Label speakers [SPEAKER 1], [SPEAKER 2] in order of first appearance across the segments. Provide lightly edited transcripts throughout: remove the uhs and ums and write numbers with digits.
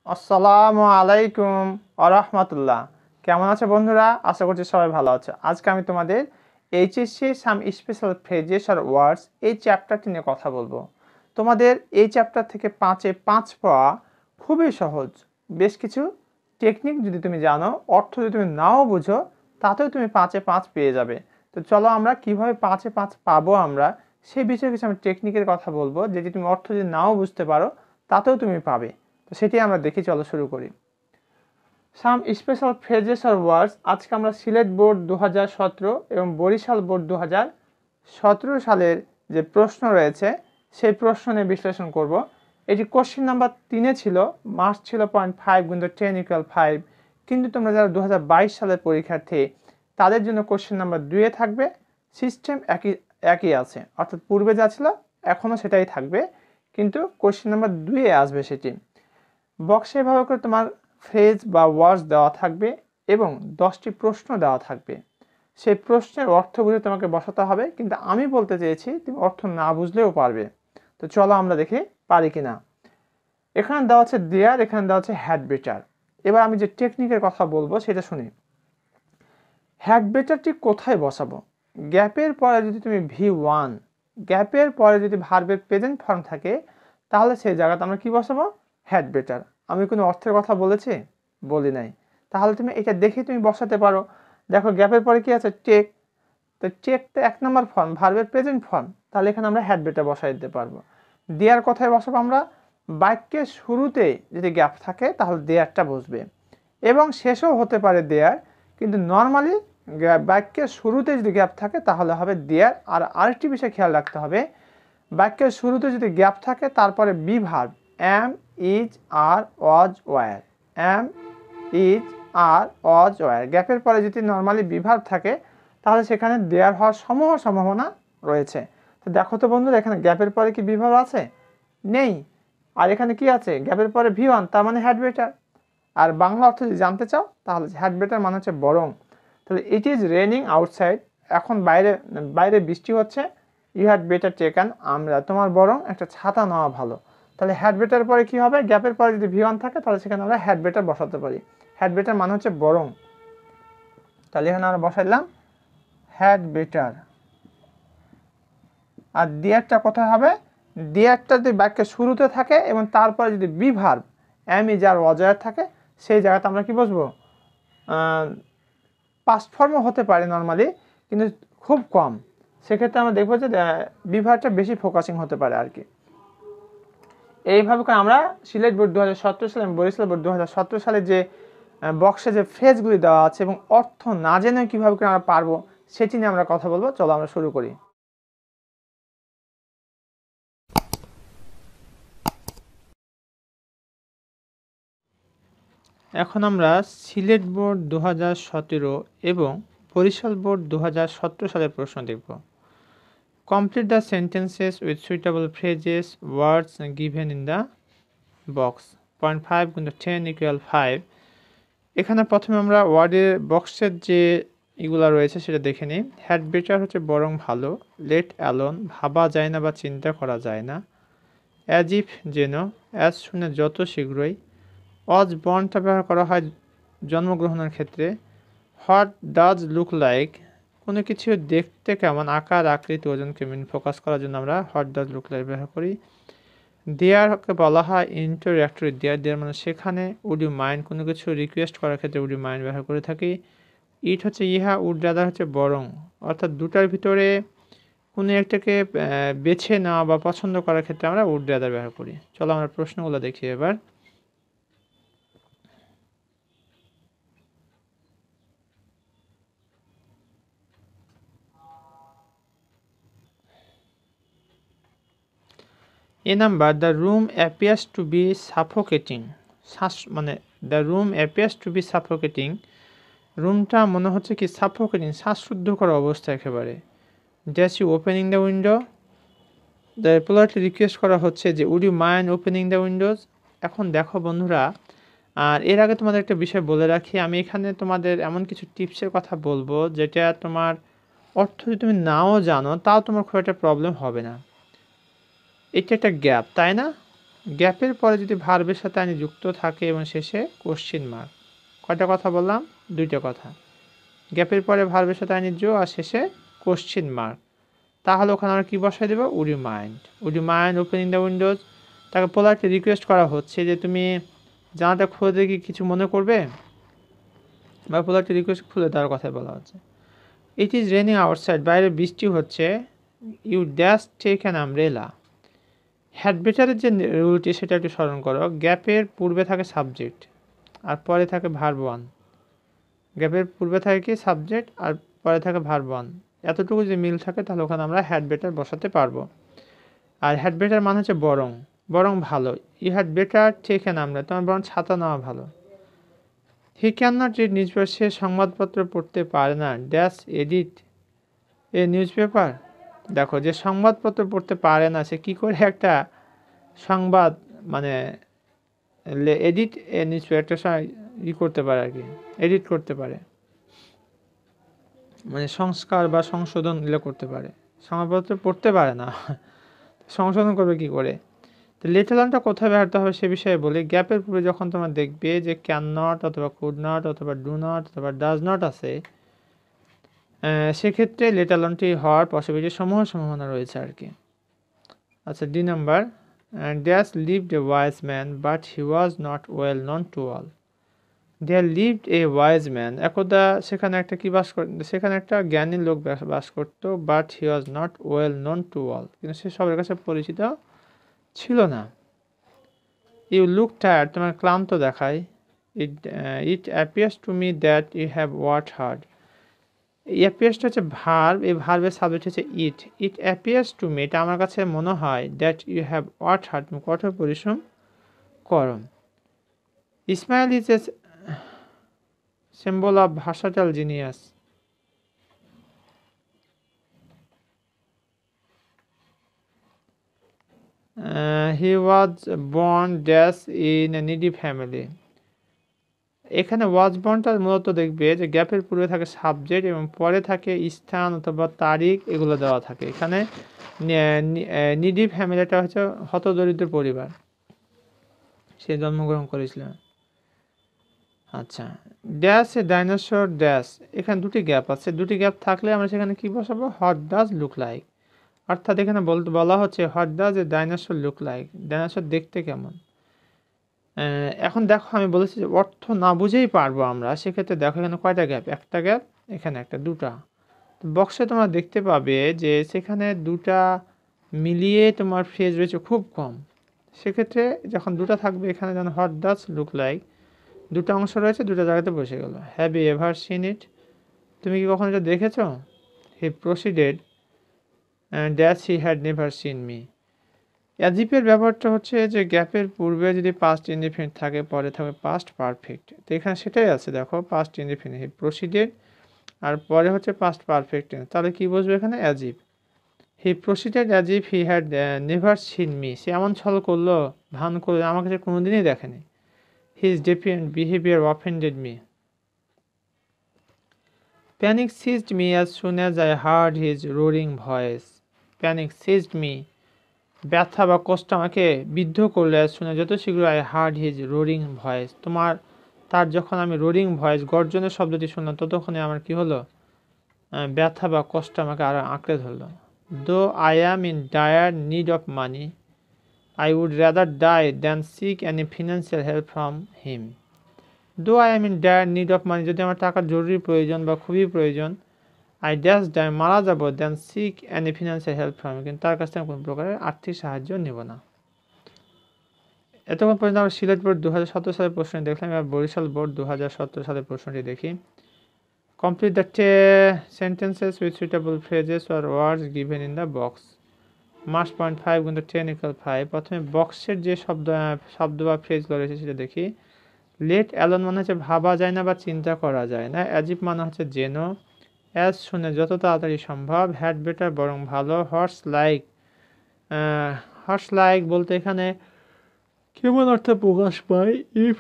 [SPEAKER 1] আসসালামু আলাইকুম আরহামতুল্লাহ। কেমন আছে বন্ধুরা? আশা করছি সবাই ভালো আছে। আজকে আমি তোমাদের এইচএসসি সাম স্পেশাল ফ্রেজেস আর ওয়ার্ডস এই চ্যাপ্টারটি নিয়ে কথা বলবো। তোমাদের এই চ্যাপ্টার থেকে 5-এ 5 পাওয়া খুবই সহজ। বেশ কিছু টেকনিক যদি তুমি জানো, অর্থ যদি তুমি নাও বুঝো, তাতেও তুমি 5-এ 5 পেয়ে যাবে। তো চলো আমরা কিভাবে 5-এ 5 পাবো আমরা সেই বিষয়ে কিছু আমি টেকনিকের কথা বলবো, যেটি তুমি অর্থ যদি নাও বুঝতে পারো তাতেও তুমি পাবে। তো সেটি আমরা দেখি, চলো শুরু করি। সাম স্পেশাল ফ্রেজেস আর ওয়ার্ডস। আজকে আমরা সিলেট বোর্ড 2017 এবং বরিশাল বোর্ড 2017 সালের যে প্রশ্ন রয়েছে সেই প্রশ্ন নিয়ে বিশ্লেষণ করব। এটি কোশ্চেন নাম্বার 3-এ ছিল, মার্কস ছিল 0.5 × 10=5, কিন্তু তোমরা যারা 2022 সালের পরীক্ষার্থী তাদের জন্য কোশ্চেন নাম্বার 2-এ থাকবে। সিস্টেম একই আছে, অর্থাৎ পূর্বে যা ছিল এখনও সেটাই থাকবে, কিন্তু কোশ্চেন নাম্বার 2-এ আসবে সেটি। বক্সে এভাবে করে তোমার ফ্রেজ বা ওয়ার্ডস দেওয়া থাকবে এবং 10টি প্রশ্ন দেওয়া থাকবে। সেই প্রশ্নের অর্থ বুঝে তোমাকে বসাতে হবে, কিন্তু আমি বলতে চেয়েছি তুমি অর্থ না বুঝলেও পারবে। তো চলো আমরা দেখি পারি কিনা। এখানে দেওয়া আছে দেয়ার, এখানে দেওয়া আছে হ্যাড বেটার। এবার আমি যে টেকনিকের কথা বলবো সেটা শুনি। হ্যাড বেটারটি কোথায় বসাবো? গ্যাপের পরে যদি তুমি V1, গ্যাপের পরে যদি ভার্বের প্রেজেন্ট ফর্ম থাকে, তাহলে সেই জায়গাতে আমরা কি বসাবো? Had better. আমি কোনো অর্থের কথা বলেছি? বলি নাই। তাহলে তুমি এটা দেখে তুমি বসাতে পারো। দেখো গ্যাপের পরে কি আছে? টেক। তো টেক তো 1 নম্বর ফর্ম, ভার্বের প্রেজেন্ট ফর্ম, তাহলে এখানে আমরা হ্যাড বেটার বসাই দিতে পারবো। দেয়ার কথায় বসাবো আমরা? বাক্যের শুরুতে যদি গ্যাপ থাকে তাহলে দেয়ারটা বসবে, এবং শেষও হতে পারে দেয়ার, কিন্তু নর্মালি বাক্যের শুরুতে যদি গ্যাপ থাকে তাহলে হবে দেয়ার। আর আরেকটি বিষয় খেয়াল রাখতে হবে, বাক্যের শুরুতে যদি গ্যাপ থাকে তারপরে be verb am, is, are, was, were, am, is, are, was, were, গ্যাপের পরে যদি নর্মালি বি ভার্ব থাকে তাহলে সেখানে দেয়ার হওয়ার সম্ভাবনা রয়েছে। তো দেখো তো বন্ধুরা, এখানে গ্যাপের পরে কি বি ভার্ব আছে? নেই। আর এখানে কি আছে? গ্যাপের পরে V1, তার মানে হ্যাড বেটার। আর বাংলা অর্থ যদি জানতে চাও তাহলে হ্যাড বেটার মানে হচ্ছে বরং। তাহলে ইট ইজ রেনিং আউটসাইড, এখন বাইরে বৃষ্টি হচ্ছে। ইউ হ্যাড বেটার টেকেন, আমরা তোমার বরং একটা ছাতা নেওয়া ভালো। তাহলে হ্যাড বেটার পরে কি হবে? গ্যাপের পরে যদি V1 থাকে তাহলে সেখানে আমরা হ্যাড বেটার বসাতে পারি। হ্যাড বেটার মানে হচ্ছে বরং। তাহলে এখানে আমরা বসাইলাম হ্যাড বেটার। আর দেয়ারটা কোথায় হবে? দেয়ারটা যদি বাক্যের শুরুতে থাকে এবং তারপরে যদি be verb am, is, are, was, were থাকে, সেই জায়গাতে আমরা কি বসবো? পাস্ট ফর্মও হতে পারে নর্মালি, কিন্তু খুব কম। সেক্ষেত্রে আমরা দেখবো যে বি ভার্বটা বেশি ফোকাসিং হতে পারে আর কি। এইভাবে করে আমরা সিলেট বোর্ড 2017 সালে এবং বরিশাল বোর্ড 2017 সালে যে বক্সে যে ফ্রেজগুলি দেওয়া আছে এবং অর্থ না জেনে কীভাবে করে আমরা পারবো সেটি নিয়ে আমরা কথা বলবো। চলো আমরা শুরু করি। এখন আমরা সিলেট বোর্ড 2017 এবং বরিশাল বোর্ড 2017 সালের প্রশ্ন দেখব। Complete the sentences with suitable phrases words given in the box. 0.5 × 10=5। এখানে প্রথমে আমরা ওয়ার্ডের বক্সের যে এগুলা রয়েছে সেটা দেখে নিই। হ্যাড বেটার হচ্ছে বরং ভালো। লেট অ্যালোন ভাবা যায় না বা চিন্তা করা যায় না। অ্যাজ ইফ যেন। অ্যাজ শুনে যত শীঘ্রই। অজ বর্নটা ব্যবহার করা হয় জন্মগ্রহণের ক্ষেত্রে। হোয়াট ডাজ লুক লাইক, কোনো কিছু দেখতে কেমন, আকার, আকৃতি, ওজনকে ফোকাস করার জন্য আমরা হোয়াট ডাজ লুক লাইক ব্যবহার করি। দেয়ারকে বলা হয় ইন্টারঅ্যাক্টরি। দেয়ার মানে সেখানে। উড ইউ মাইন্ড, কোনো কিছু রিকোয়েস্ট করার ক্ষেত্রে উড ইউ মাইন্ড ব্যবহার করে থাকি। ইট হচ্ছে ইহা, উড রাদার হচ্ছে বরং, অর্থাৎ দুটার ভিতরে কোনো একটাকে বেছে নেওয়া বা পছন্দ করার ক্ষেত্রে আমরা উড রাদার ব্যবহার করি। চলো আমরা প্রশ্নগুলো দেখি এবার। A number, the room appears to be suffocating. মানে the room appears to be suffocating, রুমটা মনে হচ্ছে কি সাফোকেটিং, শ্বাসরুদ্ধ করা অবস্থা একেবারে। Dash you opening the window, the politely request করা হচ্ছে যে would you mind opening the windows. এখন দেখো বন্ধুরা, আর এর আগে তোমাদের একটা বিষয় বলে রাখি, আমি এখানে তোমাদের এমন কিছু টিপসের কথা বলবো যেটা তোমার অর্থ যদি তুমি নাও জানো তাও তোমার খুব একটা প্রবলেম হবে না। এটা একটা গ্যাপ, তাই না? গ্যাপের পরে যদি ভার্বের সাথে আইনি যুক্ত থাকে এবং শেষে কোশ্চেন মার্ক, কয়টা কথা বললাম? দুইটা কথা। গ্যাপের পরে ভার্বের সাথে আইনি যো আর শেষে কোশ্চেন মার্ক, তাহলে ওখানে আমরা কী বসাই দেবো? Would you mind opening the windows. তাকে পোলাইটলি রিকোয়েস্ট করা হচ্ছে যে তুমি জানাটা খুলে দিয়ে কি কিছু মনে করবে, বা পোলাইটলি রিকোয়েস্ট খুলে দেওয়ার কথাই বলা হচ্ছে। ইট ইজ রেনিং আউটসাইড, বাইরে বৃষ্টি হচ্ছে। You dash take an umbrella. Had বেটারের যে রুলটি সেটা একটু স্মরণ করো। গ্যাপের পূর্বে থাকে সাবজেক্ট আর পরে থাকে ভার্ব ওয়ান। গ্যাপের পূর্বে থাকে কি? সাবজেক্ট আর পরে থাকে ভার্ব ওয়ান। এতটুকু যে মিল থাকে তাহলে ওখানে আমরা হ্যাড বেটার বসাতে পারবো। আর হ্যাড বেটার মানে হচ্ছে বরং ভালো। You had better take an umbrella, তোমার বরং ছাতা নেওয়া ভালো। He can not read newspaper, সে সংবাদপত্র পড়তে পারে না। Dash edit a newspaper. দেখো, যে সংবাদপত্র পড়তে পারে না সে কী করে একটা সংবাদ মানে এডিট এ নিউজ পেপার, একটা করতে পারে আর কি, এডিট করতে পারে, মানে সংস্কার বা সংশোধন এগুলো করতে পারে। সংবাদপত্র পড়তে পারে না, সংশোধন করবে কি করে? তো লেটার অনটা কোথায় ব্যবহৃত হবে সে বিষয়ে বলি। গ্যাপের পূর্বে যখন তোমরা দেখবে যে ক্যান নট অথবা কুড নট অথবা ডু নট অথবা ডাজ নট আছে, সেক্ষেত্রে লেটার অনটি হওয়ার পসিবিলিটি সম্ভাবনা রয়েছে আর কি। আচ্ছা, D number, dash lived a wise man but he was not well known to all. There lived a wise man, একদা সেখানে একটা কি বাস করত, সেখানে একটা জ্ঞানী লোক বাস করতো। But he was not well known to all, কিন্তু সে সবার কাছে পরিচিত ছিল না। ইউ লুক টায়ার্ড, তোমার ক্লান্ত দেখায়। It appears to me that you have worked hard. অ্যাপিয়ার্সটা হচ্ছে ভার্ব, এই ভার্বের সাবজেক্ট হচ্ছে it. It appears to me, এটা আমার কাছে মনে হয়, that you have worked hard, তুমি কঠোর পরিশ্রম করো। Ismail is a symbol of versatile genius. He was born dash in a needy family. এখানে ওয়াজ বর্নটা মূলত দেখবে যে গ্যাপের পূর্বে থাকে সাবজেক্ট এবং পরে থাকে স্থান অথবা তারিখ, এগুলো দেওয়া থাকে। এখানে নিডি ফ্যামিলিটা হচ্ছে হতদরিদ্র পরিবার, সে জন্মগ্রহণ করেছিল। আচ্ছা, ড্যাশ এ ডাইনোসর ড্যাশ, এখানে দুটি গ্যাপ আছে। দুটি গ্যাপ থাকলে আমরা সেখানে কি বসাবো? What does look like. অর্থাৎ এখানে বলা হচ্ছে what does a dinosaur look like, dinosaur দেখতে কেমন। এখন দেখো, আমি বলেছি যে অর্থ না বুঝেই পারবো আমরা, সেক্ষেত্রে দেখো এখানে কয়টা গ্যাপ? একটা গ্যাপ, এখানে একটা, দুটা। বক্সে তোমরা দেখতে পাবে যে সেখানে দুটা মিলিয়ে তোমার ফ্রেজ রয়েছে খুব কম। সেক্ষেত্রে যখন দুটা থাকবে এখানে যেন হোয়াট ডাজ লুক লাইক, দুটো অংশ রয়েছে, দুটো জায়গাতে বসে গেল। Have you ever seen it, তুমি কি কখনো এটা দেখেছ? He proceeded dash he had never seen me. অ্যাজিপের ব্যাপারটা হচ্ছে যে গ্যাপের পূর্বে যদি পাস্ট ইনডিফিনিট থাকে, পরে থাকবে পাস্ট পারফেক্ট। তো এখানে সেটাই আছে, দেখো পাস্ট ইনডিফিনিট, হি প্রসিডেড, আর পরে হচ্ছে পাস্ট পারফেক্ট টেন্স। তাহলে কি বসবে এখানে? As if. He proceeded as if he had never seen me, সে এমন ছল করলো, ভান করলো, আমাকে সে কোনোদিনই দেখেনি। His defiant behavior offended me. Panic seized me as soon as I heard his roaring voice. Panic seized me, ব্যথা বা কষ্ট আমাকে বিদ্ধ করলে, শুনে যত শীঘ্র I heard his roaring voice, তার যখন আমি রোরিং ভয়েস, গর্জনের শব্দটি শুনলাম, ততক্ষণে আমার কি হলো? ব্যথা বা কষ্ট আমাকে আরো আঁকড়ে ধরলো। Though I am in dire need of money, I would rather die than seek any financial help from him. Though I am in dire need of money, যদি আমার টাকার জরুরি প্রয়োজন বা খুবই প্রয়োজন, I dash die, মারা যাব, than seek any financial help from him, কিন্তু তার কাছ থেকে কোনো প্রকারের আর্থিক সাহায্য নেব না। এতক্ষণ পর্যন্ত আমরা সিলেট বোর্ড 2017 সালের প্রশ্নটি দেখলাম। এবার বরিশাল বোর্ড 2017 সালের প্রশ্নটি দেখি। Complete the sentences with suitable phrases or words given in the box. Marks 0.5 কিন্তু 10 = 5। প্রথমে বক্সের যে শব্দ বা ফ্রেজগুলো রয়েছে সেটা দেখি। লেট অ্যালোন মানে হচ্ছে ভাবা যায় না বা চিন্তা করা যায় না। অ্যাজিভ মানে হচ্ছে যেন। অ্যাজ শুনে যত তাড়াতাড়ি সম্ভব। হ্যাড বেটার বরং ভালো। হর্স লাইক বলতে এখানে কেমন অর্থ প্রকাশ পায়? ইফ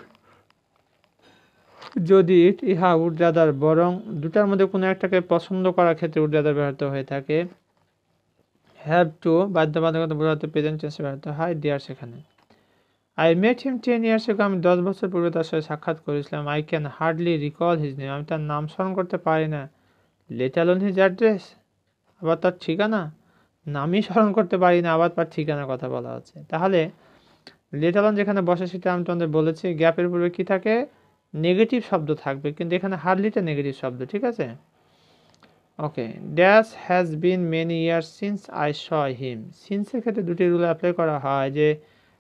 [SPEAKER 1] যদি, ইট, ইহা, উড রাদার বরং, দুটার মধ্যে কোনো একটাকে পছন্দ করার ক্ষেত্রে উড রাদার ব্যবহৃত হয়ে থাকে। হ্যাভ টু বাধ্যবাধকতা বোঝাতে প্রেজেন্ট টেন্সে ব্যবহৃত হয়। দেয়ার সেখানে। I met him 10 years ago, আমি 10 বছর পূর্বে তার সাথে সাক্ষাৎ করেছিলাম। I can hardly recall his name, আমি তার নাম স্মরণ করতে পারি না। লেট অ্যালোন হিজ অ্যাড্রেস, আবার তার ঠিকানা, নামই স্মরণ করতে পারি না, আবার তার ঠিকানার কথা বলা হচ্ছে। তাহলে লেট অ্যালোন যেখানে বসে সেটা আমি তোমাদের বলেছি, গ্যাপের পূর্বে কি থাকে, নেগেটিভ শব্দ থাকবে, কিন্তু এখানে হার্ডলিটা নেগেটিভ শব্দ, ঠিক আছে। Okay, dash has been many years since I saw him. সিন্সের ক্ষেত্রে দুটি রুল অ্যাপ্লাই করা হয়, যে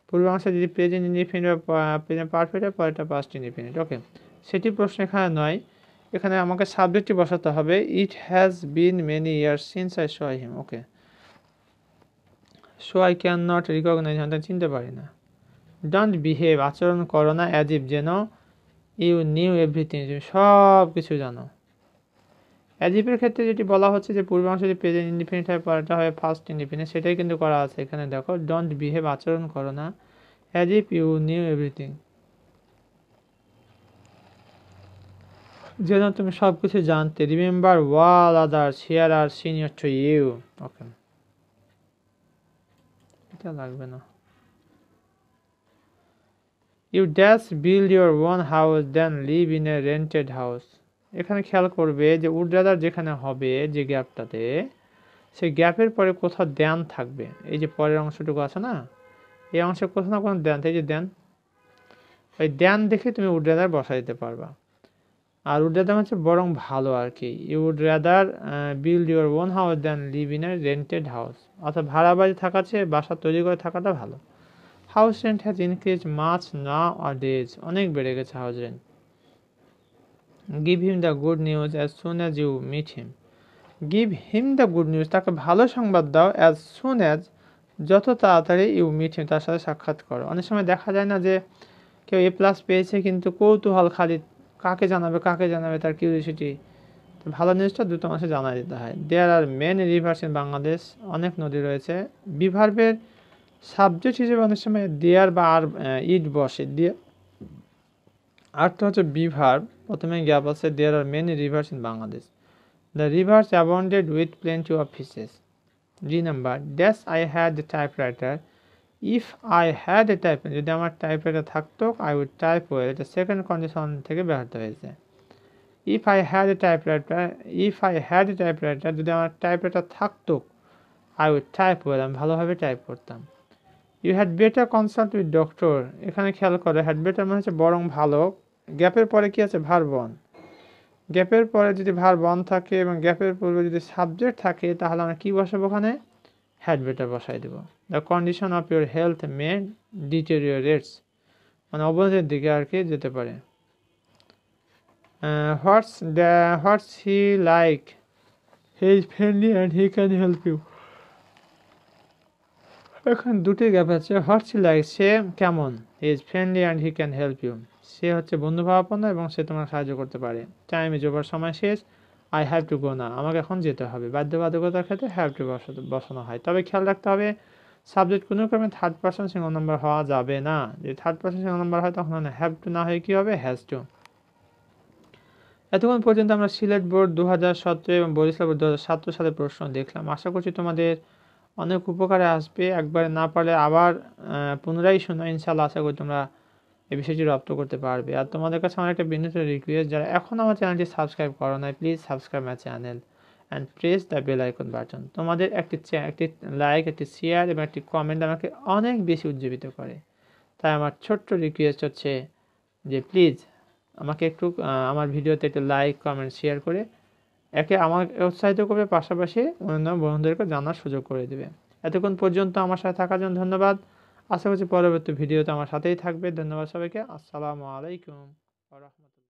[SPEAKER 1] পূর্বাংশে যদি প্রেজেন্ট ইনডিফিনিট বা প্রেজেন্ট পারফেক্ট হয়, পরেরটা পাস্ট ইনডিফিনিট। ওকে, সেটি প্রশ্ন এখানে নয়, এখানে আমাকে সাবজেক্টটি বসাতে হবে। It has been many years since I saw him. Okay, so I can not recognise, আমি চিনতে পারি না। ডোন্ট বিহেভ, আচরণ করো না, অ্যাজ ইফ, যেন, ইউ নিউ এভরিথিং, তুমি সব কিছু জানো। অ্যাজিভের ক্ষেত্রে যেটি বলা হচ্ছে যে পূর্বাংশ যদি প্রেজেন্ট ইনডিফিনিট হয়, পরেরটা হয় ফার্স্ট ইনডিফিনিট, সেটাই কিন্তু করা আছে এখানে। দেখো, ডোন্ট বিহেভ, আচরণ করো না, as if you knew everything, যেন তুমি সব কিছু জানতে। Remember all others here are senior to you. Okay, এটা লাগবে না। You dash build your own house than live in a rented house. এখানে খেয়াল করবে যে উড রাদার যেখানে হবে, যে গ্যাপটাতে, সেই গ্যাপের পরে কোথাও দেন থাকবে। এই যে পরের অংশটুকু আছে না, এই অংশে কোথাও না কোনো দেন, এই যে দেন, ওই দেন দেখে তুমি উড রাদার বসা দিতে পারবা। আর উড রাদার হচ্ছে বরং ভালো আর কি। You would rather build your own house than live in a rented house, অর্থাৎ ভাড়া বাড়ি থাকার চেয়ে বাসা তৈরি করে থাকাটা ভালো। House rent has increase much nowadays, অনেক বেড়ে গেছে house rent. Give him the good news as soon as you meet him. Give him the good news, তাকে ভালো সংবাদ দাও, অ্যাজ সুন অ্যাজ, যত তাড়াতাড়ি, ইউ মিট হিম, তার সাথে সাক্ষাৎ করো। অনেক সময় দেখা যায় না যে কেউ A+ পেয়েছে কিন্তু কৌতূহল খালি, কাকে জানাবে, তার কিউরিওসিটি। ভালো নিউজটা দ্রুত মানুষে জানাই দিতে হয়। There are many rivers in Bangladesh, অনেক নদী রয়েছে। বিভার্বের সাবজেক্ট হিসেবে অনেক সময় দেয়ার বা আর ইট বসে। দেয়ার আরটা হচ্ছে বিভার্ব, প্রথমে গ্যাপ আছে। There are many rivers in Bangladesh, the rivers abounded with plenty of fishes. G number, dash I had a typewriter, if I had a typewriter, যদি আমার টাইপরাইটার থাকতো, আই উড টাইপ ওয়েল, এটা second condition থেকে ব্যাহত হয়েছে। If I had a typewriter, যদি আমার typewriter থাকতো, আই উড টাইপ ওয়েল, আমি ভালোভাবে টাইপ করতাম। You had better consult with doctor, এখানে খেয়াল করো, হ্যাড বেটার মানে হচ্ছে বরং ভালো। গ্যাপের পরে কি আছে, ভার্ব ওয়ান। গ্যাপের পরে যদি ভার্ব ওয়ান থাকে এবং গ্যাপের পূর্বে যদি সাবজেক্ট থাকে, তাহলে আমরা কি বসাবো, ওখানে হ্যাড বেটার বসাই দেবো। The condition of your health may deteriorates, মানে অবনতির দিকে আর কি যেতে পারে। What's he like, he is friendly and he can help you. এখন দুটি গ্যাপ আছে। হোয়াটস হি লাইক, সে কেমন, he is friendly and he can help you, সে হচ্ছে বন্ধুভাবাপন্ন এবং সে তোমার সাহায্য করতে পারে। টাইম ইজ ওভার, সময় শেষ। আই হ্যাভ টু গো না, আমাকে এখন যেতে হবে। বাধ্যবাধকতার ক্ষেত্রে হ্যাভ টু বসানো হয়। তবে খেয়াল রাখতে হবে, সাবজেক্ট কোনো ক্রমে থার্ড পারসন সিঙ্গল নাম্বার হওয়া যাবে না। যদি থার্ড পারসন সিঙ্গল নাম্বার হয়, তখন হ্যাভ টু না হয় কি হবে, হ্যাজ টু। এতক্ষণ পর্যন্ত আমরা সিলেট বোর্ড 2017 এবং বরিশাল বোর্ড 2017 সালের প্রশ্ন দেখলাম। আশা করছি তোমাদের অনেক উপকারে আসবে। একবারে না পারলে আবার পুনরায় শোনো, ইনশাল্লাহ আশা করি তোমরা এই বিষয়টি রপ্ত করতে পারবে। আর তোমাদের কাছে আমার একটা বিনীত রিকোয়েস্ট, যারা এখন আমার চ্যানেলটি সাবস্ক্রাইব করো না, please subscribe my channel and press the bell icon button. তোমাদের একটি লাইক, একটি শেয়ার এবং একটি কমেন্ট আমাকে অনেক বেশি উজ্জীবিত করে। তাই আমার ছোট্ট রিকোয়েস্ট হচ্ছে যে প্লিজ আমাকে একটু আমার ভিডিওতে একটু লাইক, কমেন্ট, শেয়ার করে আমাকে উৎসাহিত করবে, পাশাপাশি অন্য বন্ধুদেরকে জানার সুযোগ করে দেবে। এতক্ষণ পর্যন্ত আমার সাথে থাকার জন্য ধন্যবাদ। আশা করছি পরবর্তী ভিডিওতে আমার সাথেই থাকবে। ধন্যবাদ সবাইকে। আসসালামু আলাইকুম ওয়া রাহমাতুল্লাহ।